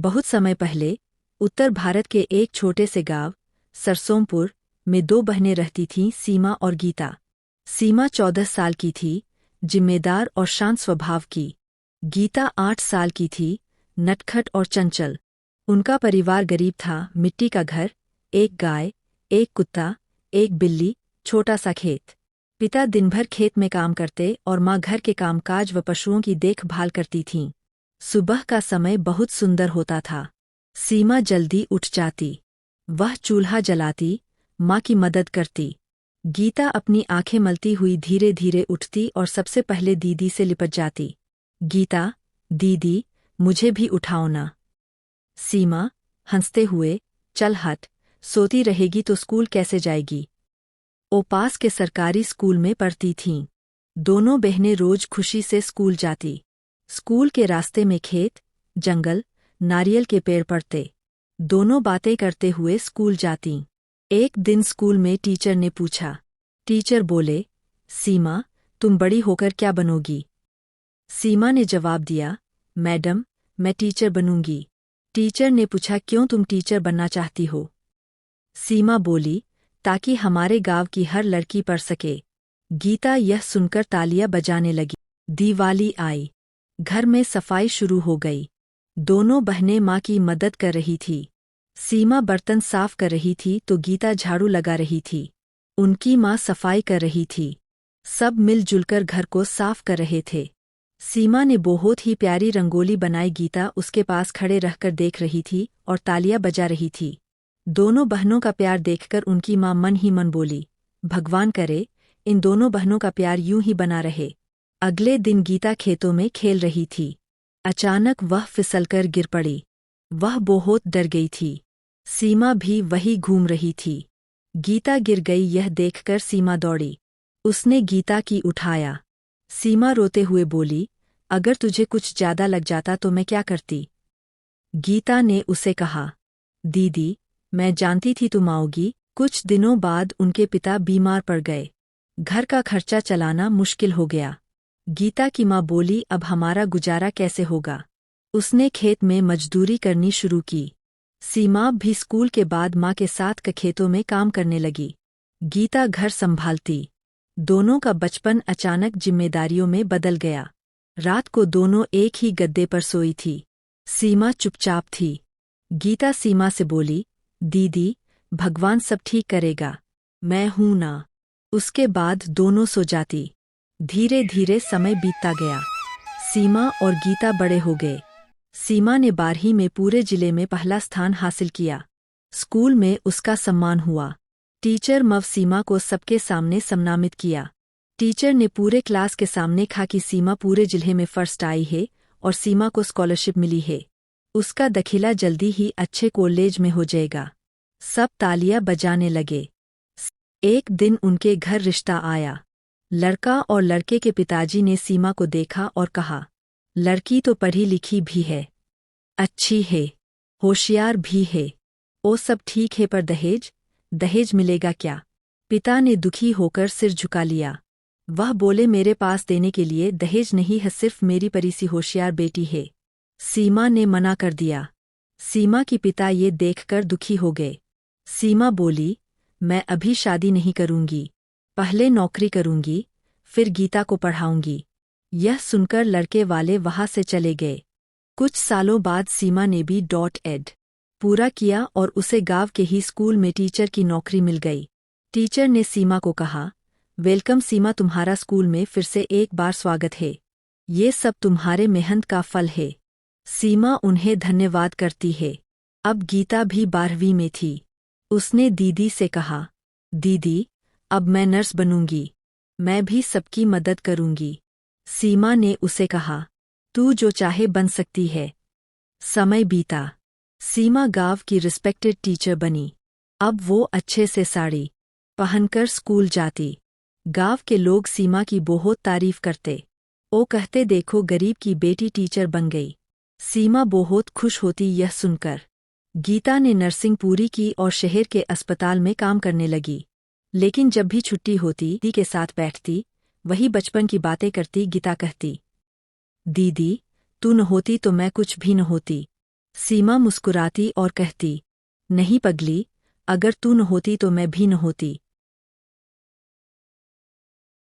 बहुत समय पहले उत्तर भारत के एक छोटे से गांव सरसोंपुर में दो बहनें रहती थीं, सीमा और गीता। सीमा 14 साल की थी, जिम्मेदार और शांत स्वभाव की। गीता 8 साल की थी, नटखट और चंचल। उनका परिवार गरीब था, मिट्टी का घर, एक गाय, एक कुत्ता, एक बिल्ली, छोटा सा खेत। पिता दिन भर खेत में काम करते और माँ घर के कामकाज व पशुओं की देखभाल करती थीं। सुबह का समय बहुत सुंदर होता था। सीमा जल्दी उठ जाती। वह चूल्हा जलाती, माँ की मदद करती। गीता अपनी आंखें मलती हुई धीरे धीरे उठती और सबसे पहले दीदी से लिपट जाती। गीता, दीदी, मुझे भी उठाओ ना। सीमा, हंसते हुए, चल हट, सोती रहेगी तो स्कूल कैसे जाएगी। वो पास के सरकारी स्कूल में पढ़ती थीं। दोनों बहनें रोज खुशी से स्कूल जाती। स्कूल के रास्ते में खेत, जंगल, नारियल के पेड़ पड़ते। दोनों बातें करते हुए स्कूल जातीं। एक दिन स्कूल में टीचर ने पूछा। टीचर बोले, सीमा, तुम बड़ी होकर क्या बनोगी। सीमा ने जवाब दिया, मैडम, मैं टीचर बनूंगी। टीचर ने पूछा, क्यों तुम टीचर बनना चाहती हो। सीमा बोली, ताकि हमारे गांव की हर लड़की पढ़ सके। गीता यह सुनकर तालियां बजाने लगी। दिवाली आई। घर में सफाई शुरू हो गई। दोनों बहनें माँ की मदद कर रही थी। सीमा बर्तन साफ कर रही थी तो गीता झाड़ू लगा रही थी। उनकी माँ सफाई कर रही थी। सब मिलजुल घर को साफ कर रहे थे। सीमा ने बहुत ही प्यारी रंगोली बनाई। गीता उसके पास खड़े रहकर देख रही थी और तालियां बजा रही थी। दोनों बहनों का प्यार देखकर उनकी माँ मन ही मन बोली, भगवान करे इन दोनों बहनों का प्यार यूं ही बना रहे। अगले दिन गीता खेतों में खेल रही थी। अचानक वह फिसलकर गिर पड़ी। वह बहुत डर गई थी। सीमा भी वही घूम रही थी। गीता गिर गई यह देखकर सीमा दौड़ी। उसने गीता की उठाया। सीमा रोते हुए बोली, अगर तुझे कुछ ज्यादा लग जाता तो मैं क्या करती। गीता ने उसे कहा, दीदी, मैं जानती थी तुम आओगी। कुछ दिनों बाद उनके पिता बीमार पड़ गए। घर का खर्चा चलाना मुश्किल हो गया। गीता की माँ बोली, अब हमारा गुजारा कैसे होगा। उसने खेत में मजदूरी करनी शुरू की। सीमा भी स्कूल के बाद माँ के साथ खेतों में काम करने लगी। गीता घर संभालती। दोनों का बचपन अचानक जिम्मेदारियों में बदल गया। रात को दोनों एक ही गद्दे पर सोई थी। सीमा चुपचाप थी। गीता सीमा से बोली, दीदी, भगवान सब ठीक करेगा, मैं हूं ना। उसके बाद दोनों सो जाती। धीरे धीरे समय बीतता गया। सीमा और गीता बड़े हो गए। सीमा ने 12वीं में पूरे जिले में पहला स्थान हासिल किया। स्कूल में उसका सम्मान हुआ। टीचर मव सीमा को सबके सामने सम्मानित किया। टीचर ने पूरे क्लास के सामने कहा कि सीमा पूरे जिले में फर्स्ट आई है और सीमा को स्कॉलरशिप मिली है। उसका दाखिला जल्दी ही अच्छे कॉलेज में हो जाएगा। सब तालियां बजाने लगे। एक दिन उनके घर रिश्ता आया। लड़का और लड़के के पिताजी ने सीमा को देखा और कहा, लड़की तो पढ़ी लिखी भी है, अच्छी है, होशियार भी है। वो सब ठीक है पर दहेज, दहेज मिलेगा क्या। पिता ने दुखी होकर सिर झुका लिया। वह बोले, मेरे पास देने के लिए दहेज नहीं है, सिर्फ मेरी परी सी होशियार बेटी है। सीमा ने मना कर दिया। सीमा की पिता ये देखकर दुखी हो गए। सीमा बोली, मैं अभी शादी नहीं करूंगी, पहले नौकरी करूंगी, फिर गीता को पढ़ाऊंगी। यह सुनकर लड़के वाले वहां से चले गए। कुछ सालों बाद सीमा ने भी .एड पूरा किया और उसे गांव के ही स्कूल में टीचर की नौकरी मिल गई। टीचर ने सीमा को कहा, वेलकम सीमा, तुम्हारा स्कूल में फिर से एक बार स्वागत है। ये सब तुम्हारे मेहनत का फल है। सीमा उन्हें धन्यवाद करती है। अब गीता भी 12वीं में थी। उसने दीदी से कहा, दीदी, अब मैं नर्स बनूंगी, मैं भी सबकी मदद करूंगी। सीमा ने उसे कहा, तू जो चाहे बन सकती है। समय बीता। सीमा गांव की रिस्पेक्टेड टीचर बनी। अब वो अच्छे से साड़ी पहनकर स्कूल जाती। गांव के लोग सीमा की बहुत तारीफ करते। वो कहते, देखो गरीब की बेटी टीचर बन गई। सीमा बहुत खुश होती यह सुनकर। गीता ने नर्सिंग पूरी की और शहर के अस्पताल में काम करने लगी। लेकिन जब भी छुट्टी होती दीदी के साथ बैठती, वही बचपन की बातें करती। गीता कहती, दीदी, तू न होती तो मैं कुछ भी न होती। सीमा मुस्कुराती और कहती, नहीं पगली, अगर तू न होती तो मैं भी न होती।